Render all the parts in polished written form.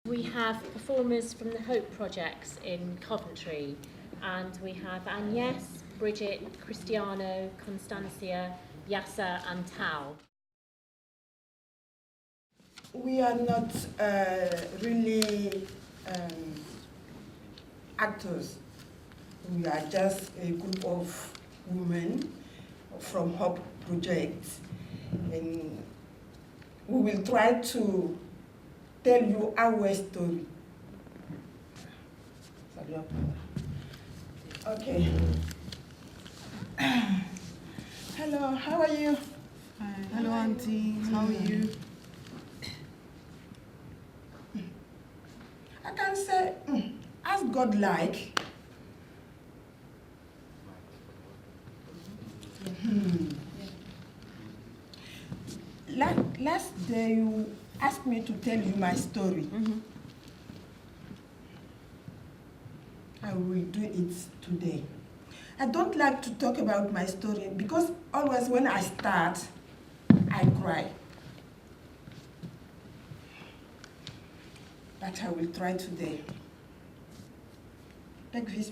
We have performers from the Hope Projects in Coventry, and we have Agnes, Bridget, Cristiano, Constancia, Yasser and Tao. We are not really actors. We are just a group of women from Hope Projects, and we will try to tell you our story. Okay. Hello, how are you? Hi. Hello, Auntie. How are you? I can say, as God like. Last day you asked me to tell you my story. I will do it today. I don't like to talk about my story because always when I start, I cry. But I will try today. Take this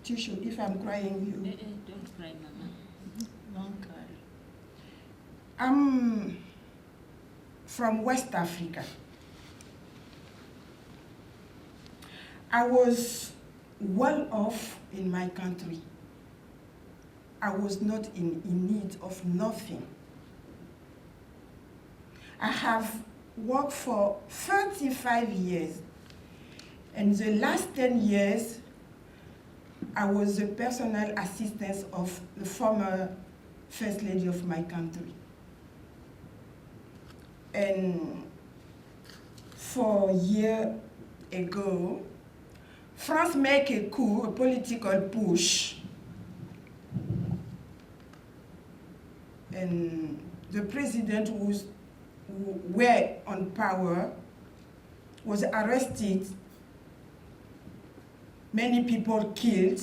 tissue. If I'm crying, you. Don't cry, Mama. Don't cry. I'm from West Africa. I was well off in my country. I was not in need of nothing. I have worked for 35 years, and the last 10 years, I was the personal assistant of the former First Lady of my country. And 4 years ago, France made a coup, a political push, and the president who were on power was arrested, many people killed.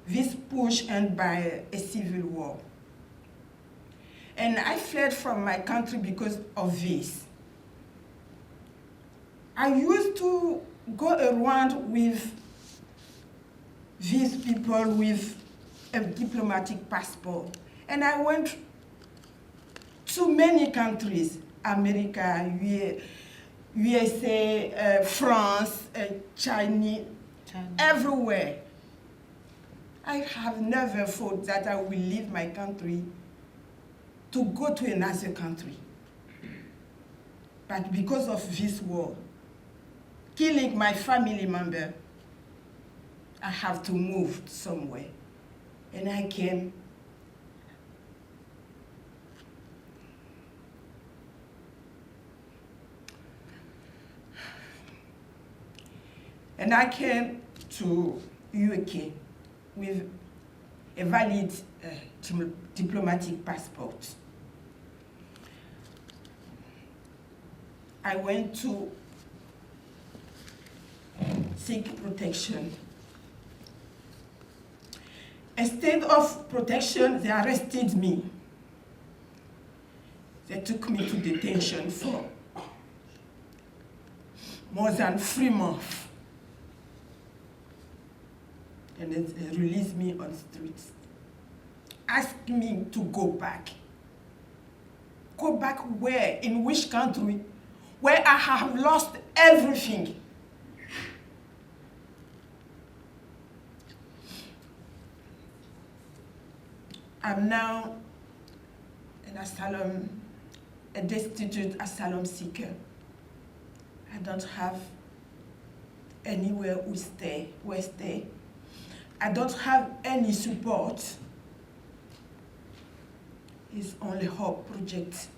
This push ended by a civil war. And I fled from my country because of this. I used to go around with these people with a diplomatic passport. And I went to many countries, America, USA, France, China, everywhere. I have never thought that I will leave my country to go to another country. But because of this war, killing my family member, I have to move somewhere. And I came. And I came to UK with a valid diplomatic passport. I went to seek protection. Instead of protection, they arrested me. They took me to detention for more than 3 months. And they released me on the streets. Asked me to go back. Go back where? In which country? Where I have lost everything. I'm now a destitute asylum-seeker. I don't have anywhere to stay. I don't have any support. It's only Hope Project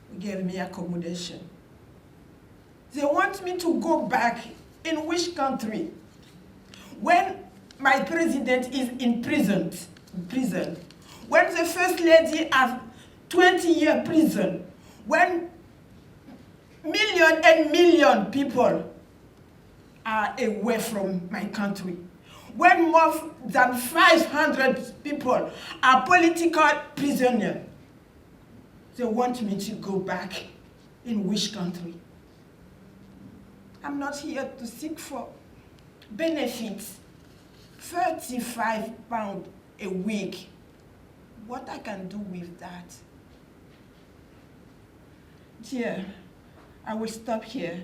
who gave me accommodation. They want me to go back in which country? When my president is in prison. When the First Lady has 20-year prison. When million and million people are away from my country. When more than 500 people are political prisoners. They want me to go back in which country? I'm not here to seek for benefits. £35 a week. What I can do with that? Dear, I will stop here,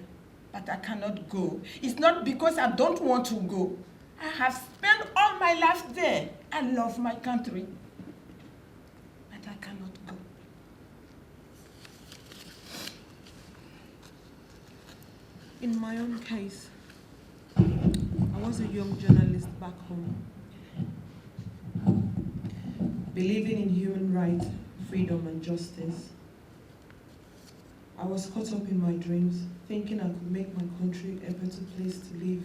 but I cannot go. It's not because I don't want to go. I have spent all my life there. I love my country, but I cannot go. In my own case, I was a young journalist back home, believing in human rights, freedom, and justice. I was caught up in my dreams, thinking I could make my country a better place to live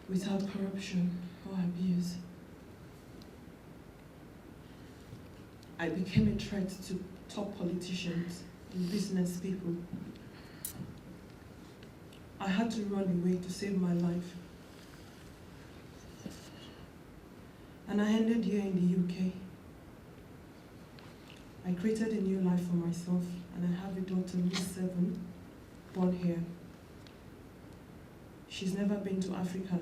without corruption or abuse. I became a threat to top politicians and business people. I had to run away to save my life. And I ended here in the UK. I created a new life for myself, and I have a daughter who's 7, born here. She's never been to Africa.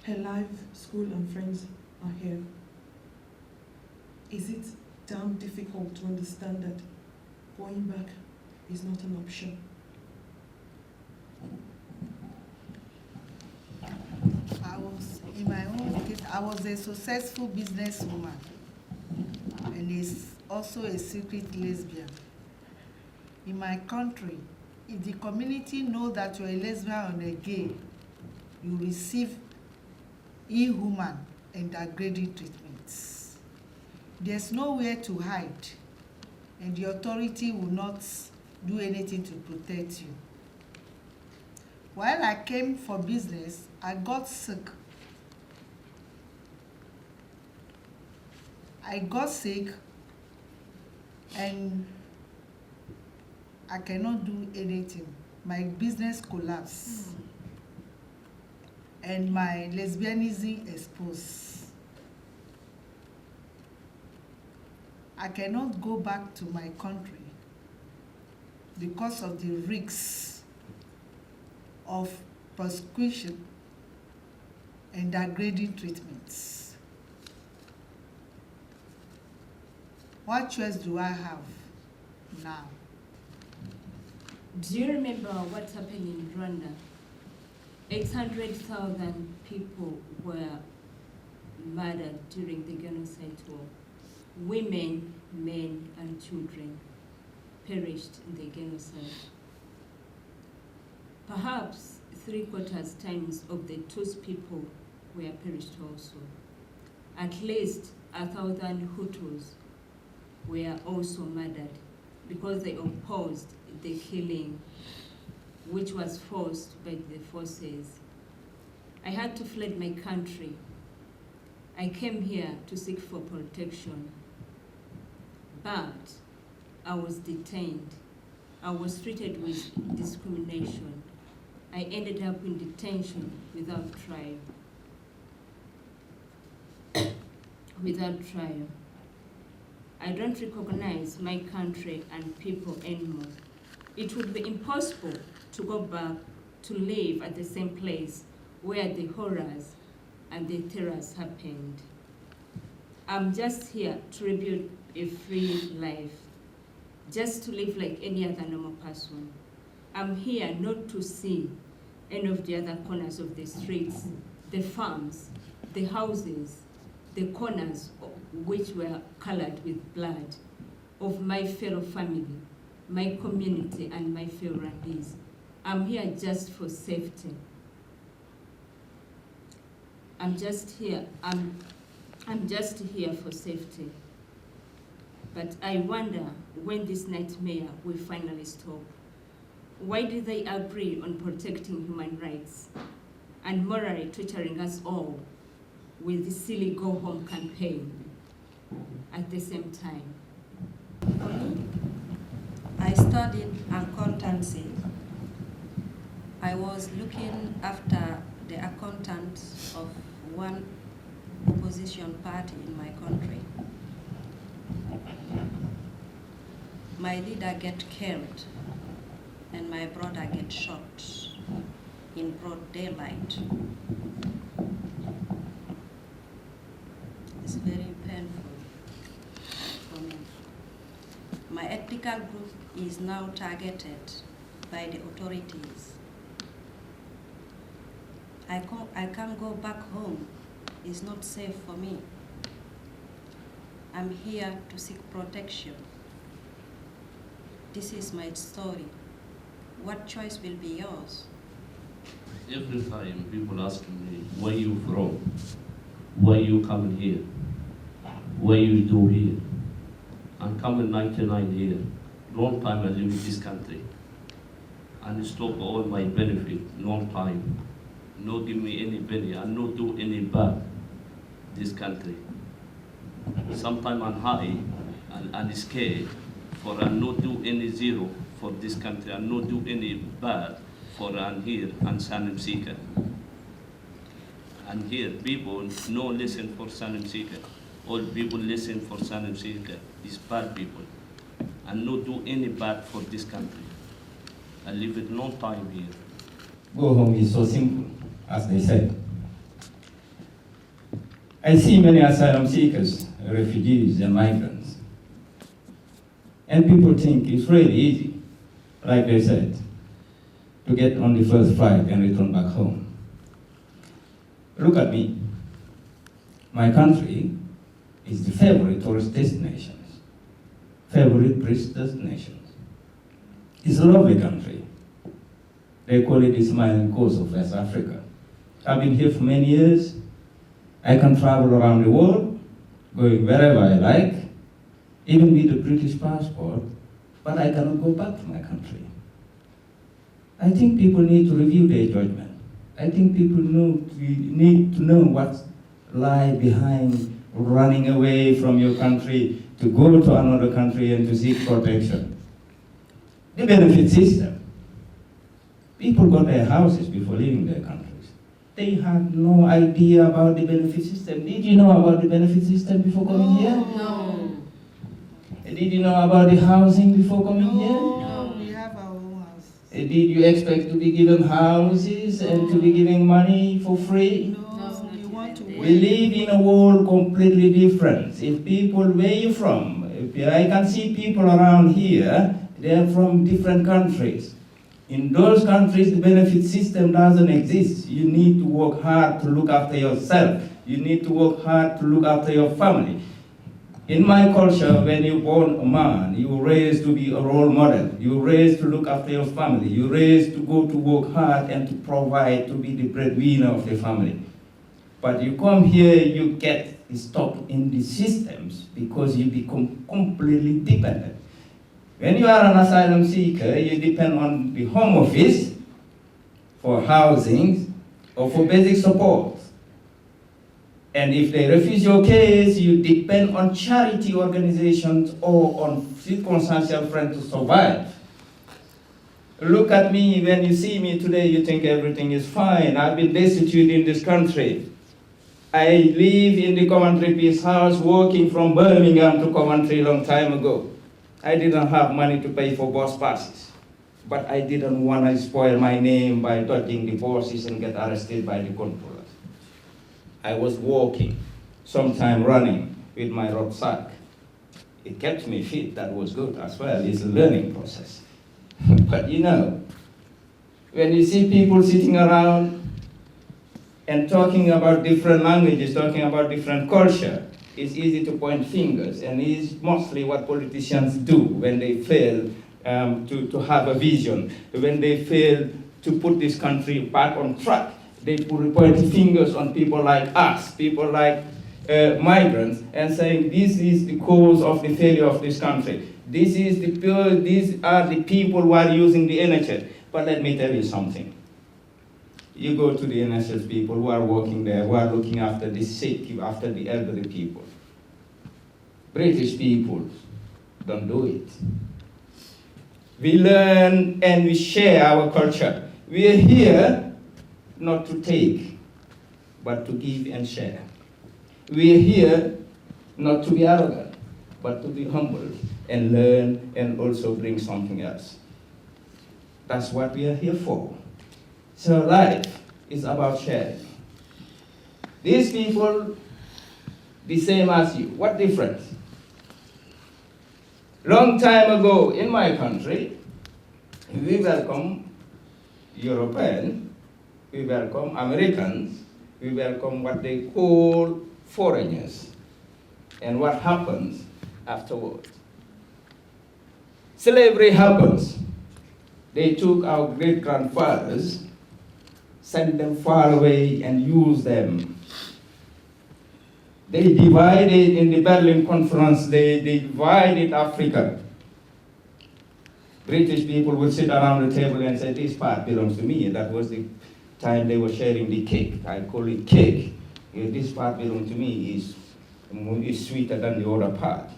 Her life, school, and friends are here. Is it damn difficult to understand that going back is not an option? In my own case, I was a successful businesswoman and is also a secret lesbian. In my country, if the community know that you're a lesbian or a gay, you receive inhuman and degrading treatments. There's nowhere to hide, and the authority will not do anything to protect you. While I came for business, I got sick. And I cannot do anything. My business collapsed. And my lesbianism exposed. I cannot go back to my country because of the risks of persecution and degrading treatments. What choice do I have now? Do you remember what happened in Rwanda? 800,000 people were murdered during the genocide war. Women, men, and children perished in the genocide. Perhaps 3/4 times of the Tutsi people were perished also. At least 1,000 Hutus were also murdered because they opposed the killing, which was forced by the forces. I had to flee my country. I came here to seek for protection, but I was detained. I was treated with discrimination. I ended up in detention without trial. Without trial. I don't recognize my country and people anymore. It would be impossible to go back to live at the same place where the horrors and the terrors happened. I'm just here to rebuild a free life, just to live like any other normal person. I'm here not to see any of the other corners of the streets, the farms, the houses, the corners which were colored with blood of my fellow family, my community, and my fellow Rwandese. I'm here just for safety. I'm just here for safety. But I wonder when this nightmare will finally stop. Why did they agree on protecting human rights and morally torturing us all with the silly Go Home campaign at the same time? I studied accountancy. I was looking after the accountant of one opposition party in my country. My leader got killed, and my brother get shot in broad daylight. It's very painful for me. My ethical group is now targeted by the authorities. I can't go back home. It's not safe for me. I'm here to seek protection. This is my story. What choice will be yours? Every time people ask me, where you from? Why you coming here? What you do here? I'm coming 99 here. Long time I live in this country. And stop all my benefit, long time. No give me any penny, and no do any bad this country. Sometimes I'm high and scared for I not do any zero for this country, and not do any bad for I'm here and asylum-seeker. And here people no listen for asylum-seeker. All people listen for asylum-seeker. These bad people, and not do any bad for this country. I live a long time here. Go home is so simple, as they said. I see many asylum seekers, refugees and migrants. And people think it's really easy, like they said, to get on the first flight and return back home. Look at me. My country is the favorite tourist destination. Favorite tourist destinations. It's a lovely country. They call it the smiling coast of West Africa. I've been here for many years. I can travel around the world, going wherever I like, even with a British passport, but I cannot go back to my country. I think people need to review their judgment. I think people need to know what lies behind running away from your country to go to another country and to seek protection. The benefit system. People got their houses before leaving their countries. They had no idea about the benefit system. Did you know about the benefit system before coming here? No. Did you know about the housing before coming here? No, we have our own house. Did you expect to be given houses and to be given money for free? No, we want to We wait. live in a world completely different. If people, where you from? I can see people around here, they're from different countries. In those countries, the benefit system doesn't exist. You need to work hard to look after yourself. You need to work hard to look after your family. In my culture, when you're born a man, you're raised to be a role model. You're raised to look after your family. You're raised to go to work hard and to provide, to be the breadwinner of the family. But you come here, you get stuck in the systems because you become completely dependent. When you are an asylum seeker, you depend on the Home Office for housing or for basic support. And if they refuse your case, you depend on charity organizations or on circumstantial friends to survive. Look at me, when you see me today, you think everything is fine. I've been destitute in this country. I live in the Coventry Peace House, working from Birmingham to Coventry a long time ago. I didn't have money to pay for bus passes, but I didn't want to spoil my name by dodging the buses and get arrested by the controllers. I was walking, sometimes running with my rucksack. It kept me fit, that was good as well. It's a learning process. But you know, when you see people sitting around and talking about different languages, talking about different culture, it's easy to point fingers, and it's mostly what politicians do when they fail to have a vision, when they fail to put this country back on track. They point fingers on people like us, people like migrants, and saying this is the cause of the failure of this country. These are the people who are using the NHS. But let me tell you something. You go to the NHS people who are working there, who are looking after the sick, after the elderly people. British people don't do it. We learn and we share our culture. We are here not to take, but to give and share. We are here not to be arrogant, but to be humble and learn and also bring something else. That's what we are here for. So life is about sharing. These people, the same as you. What difference? Long time ago in my country, we welcome Europeans, we welcome Americans, we welcome what they call foreigners. And what happens afterwards? Slavery happens. They took our great-grandfathers, sent them far away and used them. They divided, in the Berlin Conference, they divided Africa. British people would sit around the table and say, this part belongs to me. And that was the time they were sharing the cake. I call it cake. This part belongs to me is sweeter than the other part.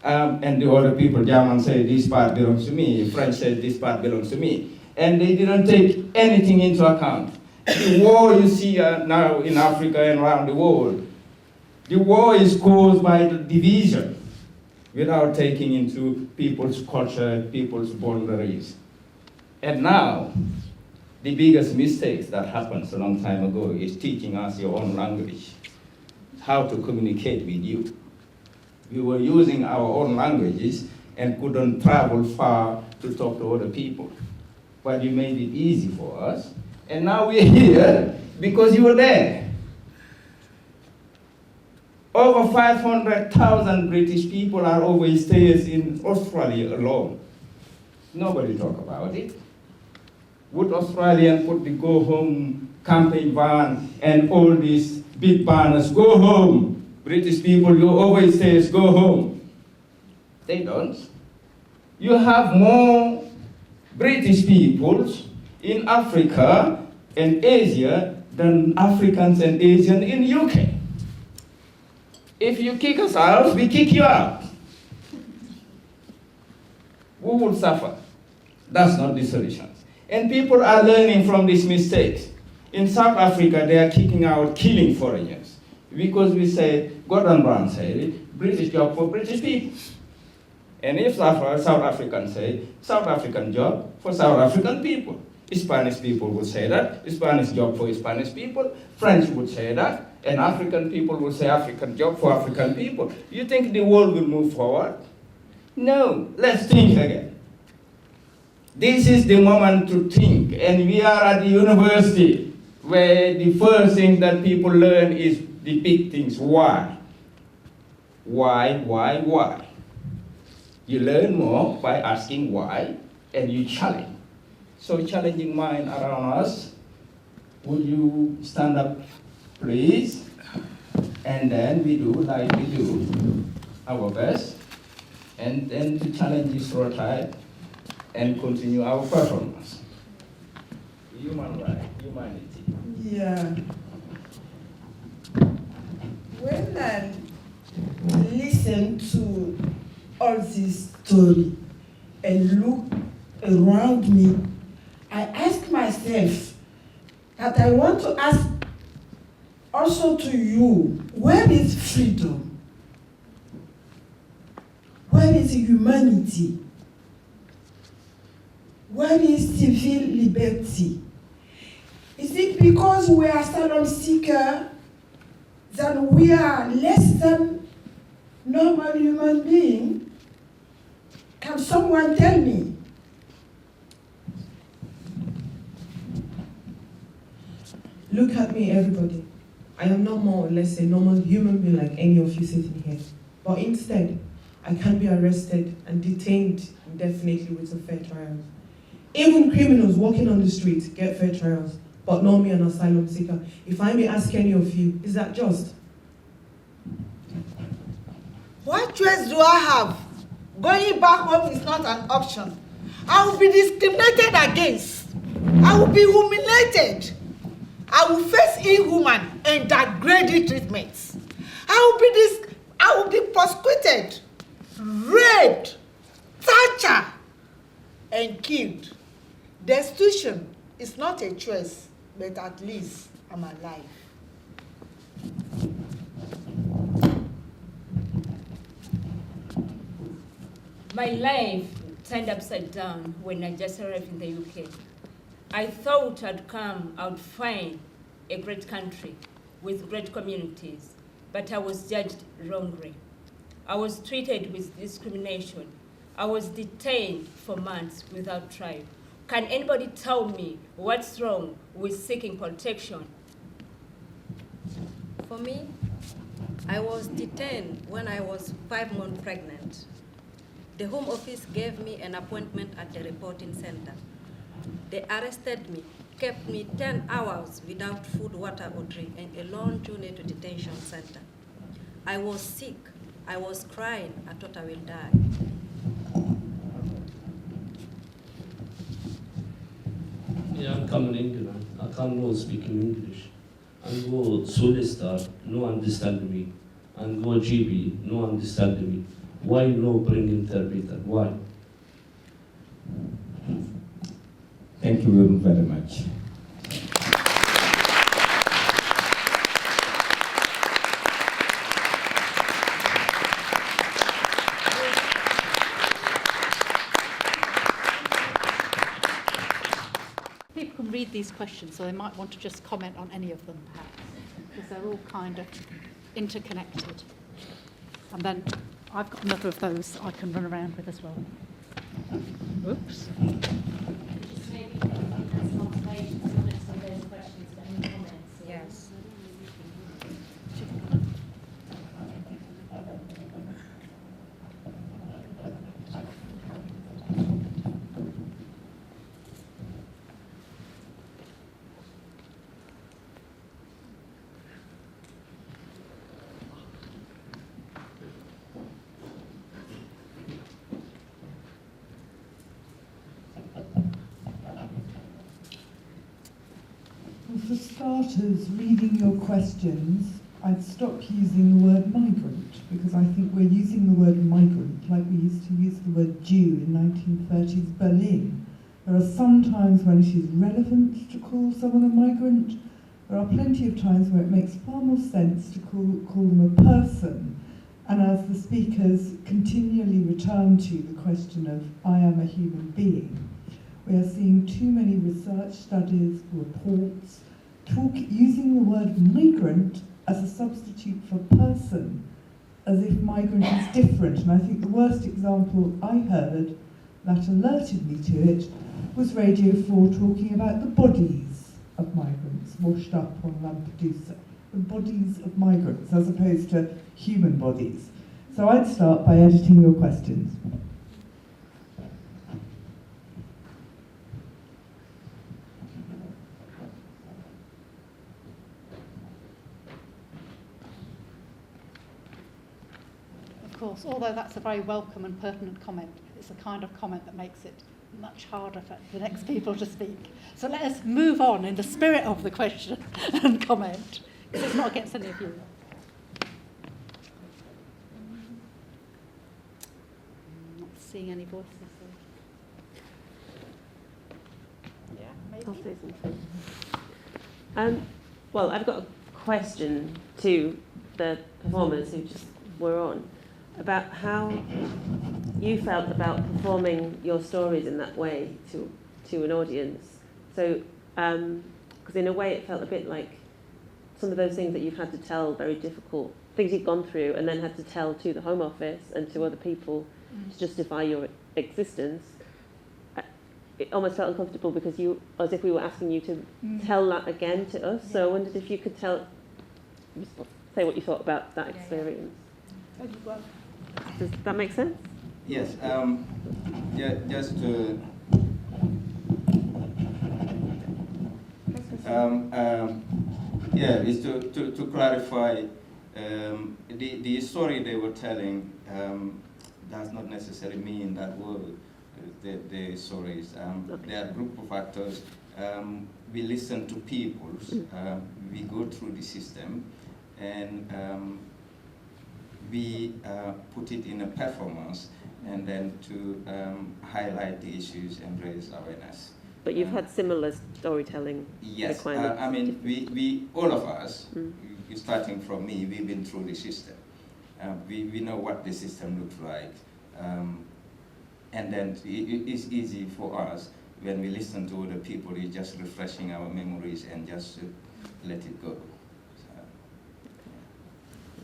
And the other people, Germans say, this part belongs to me. French says, this part belongs to me. And they didn't take anything into account. The war you see now in Africa and around the world, the war is caused by the division without taking into people's culture, people's boundaries. And now, the biggest mistakes that happened a long time ago is teaching us your own language, how to communicate with you. We were using our own languages and couldn't travel far to talk to other people. But you made it easy for us. And now we're here because you were there. Over 500,000 British people are overstayers in Australia alone. Nobody talk about it. Would Australians put the go home campaign van and all these big banners, go home? British people, you overstayers, go home. They don't. You have more British peoples in Africa and Asia than Africans and Asians in UK. If you kick us out, we kick you out. Who will suffer? That's not the solution. And people are learning from these mistakes. In South Africa, they are kicking out, killing foreigners. Because we say, Gordon Brown said it, British job for British people. And if South Africans say, South African job for South African people. Spanish people would say that, Spanish job for Spanish people. French would say that, and African people would say African job for African people. You think the world will move forward? No, let's think again. This is the moment to think, and we are at the university where the first thing that people learn is the big things. Why? Why? You learn more by asking why, and you challenge. So challenging mind around us, would you stand up, please? And then we do like we do our best, and then to challenge this stereotype and continue our performance. Human right, humanity. Yeah. When I listen to all this story and look around me, I ask myself that I want to ask also to you, where is freedom? Where is humanity? Where is civil liberty? Is it because we are asylum-seekers that we are less than normal human beings? Can someone tell me? Look at me, everybody. I am not more or less a normal human being like any of you sitting here. But instead, I can be arrested and detained indefinitely with a fair trial. Even criminals walking on the street get fair trials, but not me, an asylum seeker. If I may ask any of you, is that just? What choice do I have? Going back home is not an option. I will be discriminated against. I will be humiliated. I will face inhuman and degrading treatments. I will be prosecuted, raped, tortured, and killed. Destitution is not a choice, but at least I'm alive. My life turned upside down when I just arrived in the UK. I thought I'd find a great country with great communities, but I was judged wrongly. I was treated with discrimination. I was detained for months without trial. Can anybody tell me what's wrong with seeking protection? For me, I was detained when I was 5 months pregnant. The Home Office gave me an appointment at the reporting center. They arrested me, kept me 10 hours without food, water, or drink, and a long journey to detention center. I was sick. I was crying. I thought I will die. Yeah, I'm coming England. I can't go speaking English. And go solicitor, no understand me. And go GP, no understand me. Why no bring interpreter? Why? Thank you very much. People can read these questions, so they might want to just comment on any of them, perhaps, because they're all kind of interconnected. And then I've got another of those that I can run around with as well. Oops. Just maybe as motivation to comment on those questions, but any comments? Yes. For starters, reading your questions, I'd stop using the word migrant, because I think we're using the word migrant like we used to use the word Jew in 1930s Berlin. There are some times when it is relevant to call someone a migrant. There are plenty of times where it makes far more sense to call them a person. And as the speakers continually return to the question of, I am a human being, we are seeing too many research studies, reports, using the word migrant as a substitute for person, as if migrant is different. And I think the worst example I heard that alerted me to it was Radio 4 talking about the bodies of migrants washed up on Lampedusa. The bodies of migrants as opposed to human bodies. So I'd start by editing your questions. Of course, although that's a very welcome and pertinent comment, it's the kind of comment that makes it much harder for the next people to speak. So let us move on in the spirit of the question and comment, because it's not against any of you. Not seeing any voices. Yeah, maybe. I'll say something. Well, I've got a question to the performers who just were on about how you felt about performing your stories in that way to an audience. So, because in a way it felt a bit like some of those things that you've had to tell, very difficult things you've gone through, and then had to tell to the Home Office and to other people to justify your existence. It almost felt uncomfortable because as if we were asking you to tell that again to us. Yeah. So I wondered if you could say what you thought about that experience. Yeah. Does that make sense? Yes. Just to. Is to clarify. The story they were telling does not necessarily mean that word. The stories. There are a group of actors. We listen to people. We go through the system, and we put it in a performance, and then to highlight the issues and raise awareness. But you've had similar storytelling requirements. I mean, we all of us, starting from me, we've been through the system. We know what the system looks like. And then it's easy for us when we listen to other people, it's just refreshing our memories and just let it go.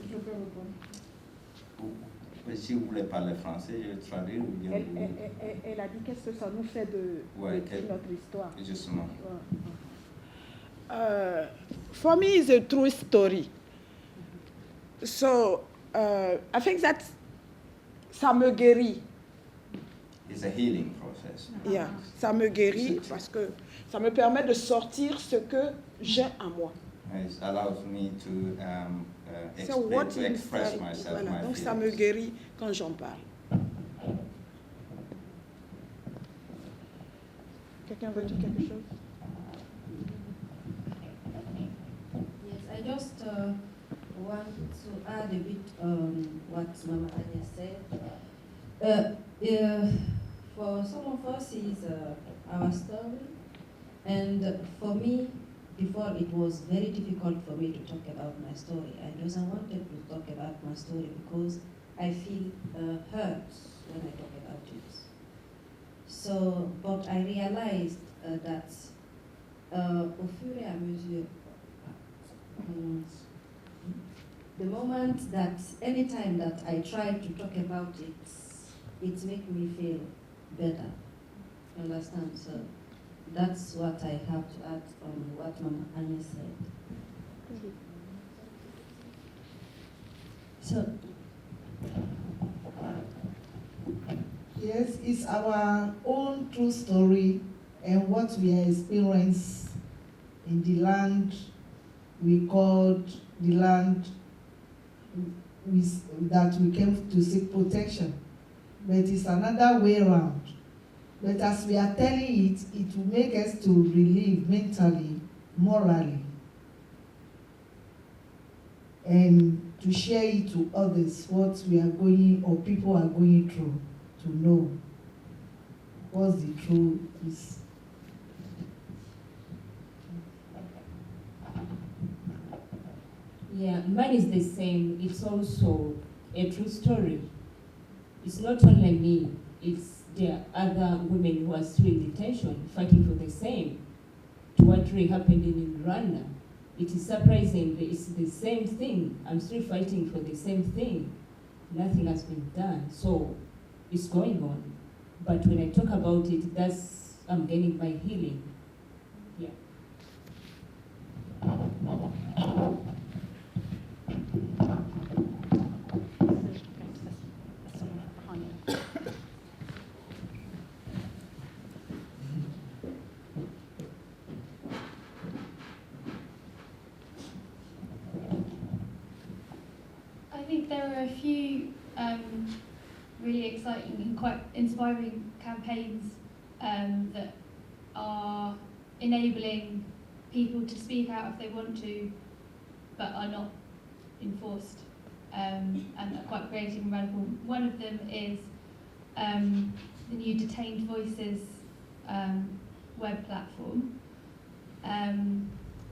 Je peux répondre. Si vous voulez parler français, je traduis ou bien Elle a dit qu'est-ce que ça nous fait de notre histoire. Justement. For me, it's a true story. So I think that ça me guérit. It's a healing process. Yeah, ça me guérit parce que ça me permet de sortir ce que j'ai en moi. It allows me to express myself. Voilà, my donc feelings. ça me guérit quand j'en parle. Quelqu'un veut dire quelque chose? Yes, I just want to add a bit what Mama Anya said. For some of us, it's our story, and for me, before it was very difficult for me to talk about my story. I just wanted to talk about my story because I feel hurt when I talk about it. So, but I realized that au fur et à mesure, the moment that anytime that I try to talk about it, it makes me feel better. Understand? So that's what I have to add from what Mama Anya said. So Yes, it's our own true story and what we are experiencing in the land we called the land that we came to seek protection. But it's another way around. But as we are telling it, it will make us to relieve mentally, morally, and to share it to others what we are going or people are going through, to know what the truth is. Yeah, mine is the same. It's also a true story. It's not only me, it's the other women who are still in detention fighting for the same to what really happened in Rwanda. It is surprising, it's the same thing. I'm still fighting for the same thing. Nothing has been done, so it's going on. But when I talk about it, I'm getting my healing. Yeah. I think there are a few really exciting and quite inspiring campaigns that are enabling people to speak out if they want to, but are not enforced, and are quite creative and radical. One of them is the new Detained Voices web platform,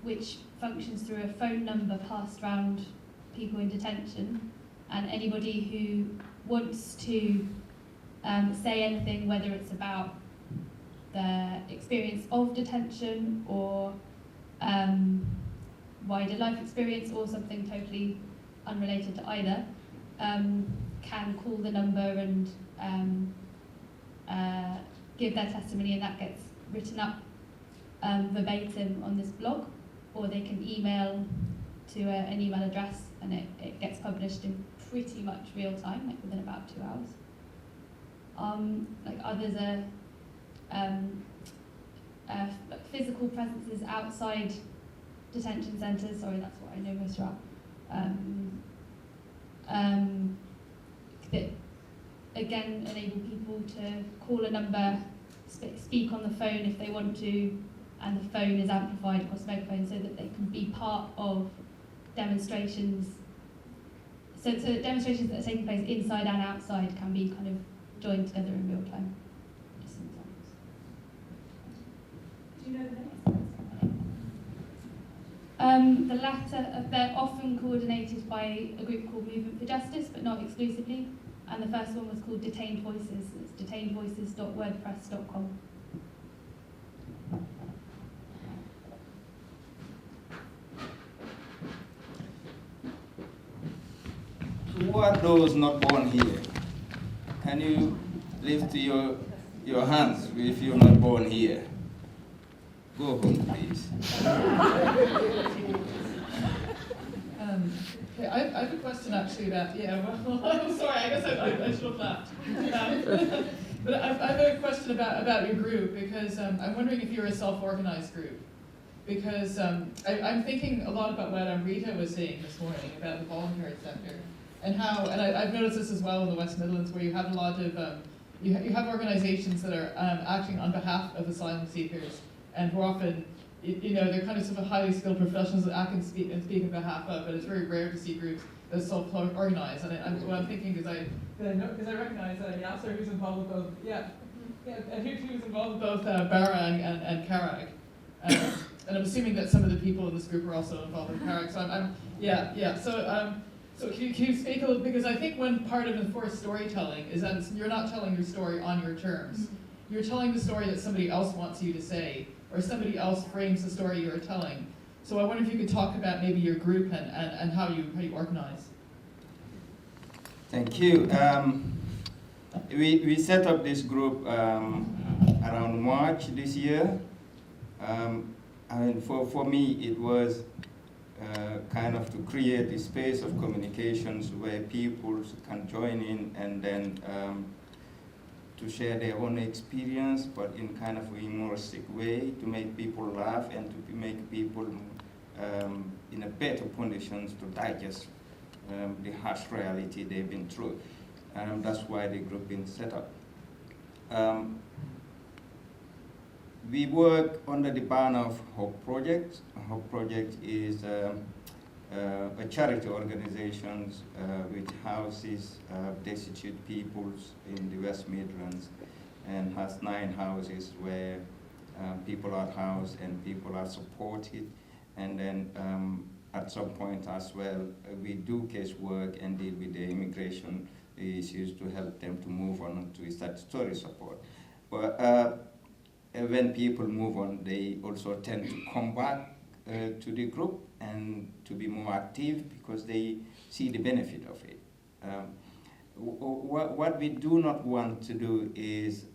which functions through a phone number passed around people in detention, and anybody who wants to say anything, whether it's about their experience of detention or wider life experience or something totally unrelated to either, can call the number and give their testimony, and that gets written up verbatim on this blog, or they can email to an email address, and it gets published in pretty much real time, like within about 2 hours. Like others are physical presences outside detention centres. Sorry, that's what I know most about. That again enable people to call a number, speak on the phone if they want to, and the phone is amplified across the megaphone so that they can be part of demonstrations. So that demonstrations that are taking place inside and outside can be kind of joined together in real time. Just some examples. Do you know the names? The latter, they're often coordinated by a group called Movement for Justice, but not exclusively. and the first one was called Detained Voices. It's detainedvoices.wordpress.com. Who are those not born here? Can you lift your hands if you're not born here? Go home, please. I have a question actually about, well, I'm sorry, I guess I should have laughed. But I have a question about your group, because I'm wondering if you're a self-organized group. Because I'm thinking a lot about what Rita was saying this morning about the voluntary sector, and how, and I've noticed this as well in the West Midlands, where you have a lot of, you have organizations that are acting on behalf of asylum seekers, and who often, they're kind of sort of highly skilled professionals that act and speak on behalf of, but it's very rare to see groups that are self-organized. And what I'm thinking is I recognize Yasser, who's involved with both, he was involved with both Barra and Carag. And I'm assuming that some of the people in this group are also involved in Carag. So So can you speak a little, because I think one part of enforced storytelling is that you're not telling your story on your terms. You're telling the story that somebody else wants you to say, or somebody else frames the story you're telling. So I wonder if you could talk about maybe your group and how you organize. Thank you. We set up this group around March this year. For me, it was kind of to create a space of communications where people can join in and then to share their own experience, but in kind of a humoristic way, to make people laugh and to make people in a better conditions to digest the harsh reality they've been through. That's why the group been set up. We work under the banner of Hope Project. Hope Project is a charity organization which houses destitute peoples in the West Midlands and has 9 houses where people are housed and people are supported. And then at some point as well, we do casework and deal with the immigration issues to help them to move on to statutory support. But when people move on, they also tend to come back to the group and to be more active because they see the benefit of it. What we do not want to do is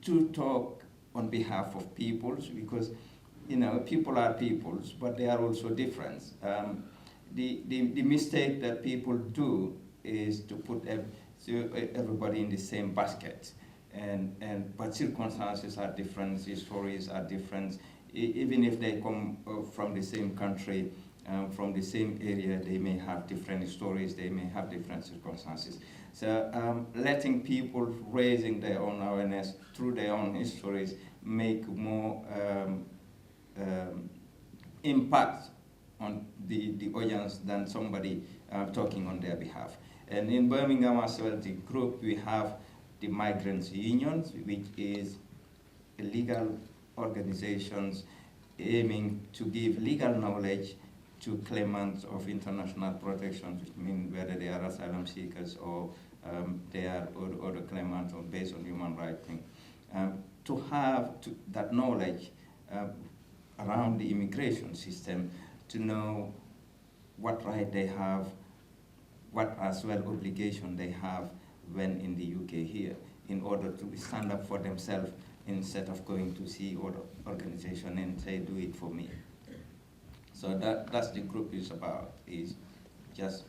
to talk on behalf of peoples, because people are peoples, but they are also different. The mistake that people do is to put everybody in the same basket. But circumstances are different, stories are different. Even if they come from the same country, from the same area, they may have different stories, they may have different circumstances. So letting people raising their own awareness through their own histories make more impact on the audience than somebody talking on their behalf. And in Birmingham as well, the group, we have the Migrants Unions, which is a legal organizations aiming to give legal knowledge to claimants of international protection, which means whether they are asylum seekers or they are other claimants based on human rights thing. To have that knowledge around the immigration system, to know what right they have, what as well obligation they have when in the UK here, in order to stand up for themselves instead of going to see other organization and say, do it for me. So that's the group is about, is just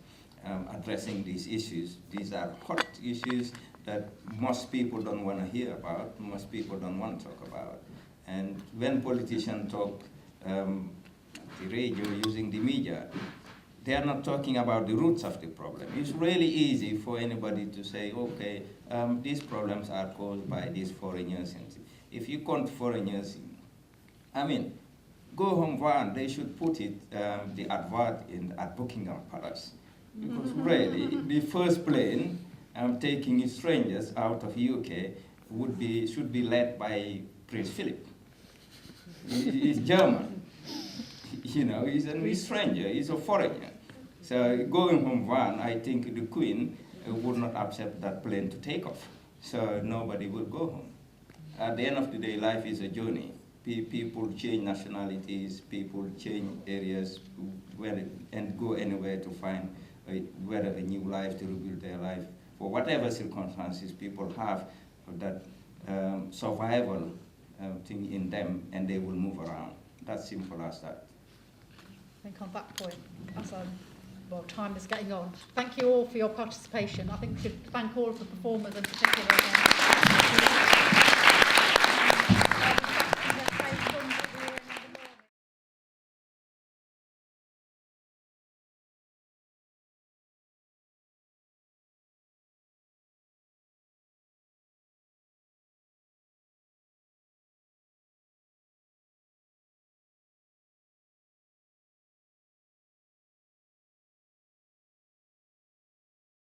addressing these issues. These are hot issues that most people don't want to hear about, most people don't want to talk about. And when politicians talk the radio using the media, they are not talking about the roots of the problem. It's really easy for anybody to say, okay, these problems are caused by these foreigners. If you count foreigners, go home van, they should put it, the advert at Buckingham Palace. Because really, the first plane taking strangers out of UK should be led by Prince Philip. He's German. He's a stranger, he's a foreigner. So going home one, I think the Queen would not accept that plane to take off. So nobody will go home. At the end of the day, life is a journey. People change nationalities, people change areas and go anywhere to find whether a new life, to rebuild their life. For whatever circumstances people have that survival thing in them, and they will move around. That's simple as that. I think on that point, well, time is getting on. Thank you all for your participation. I think we should thank all of the performers in particular.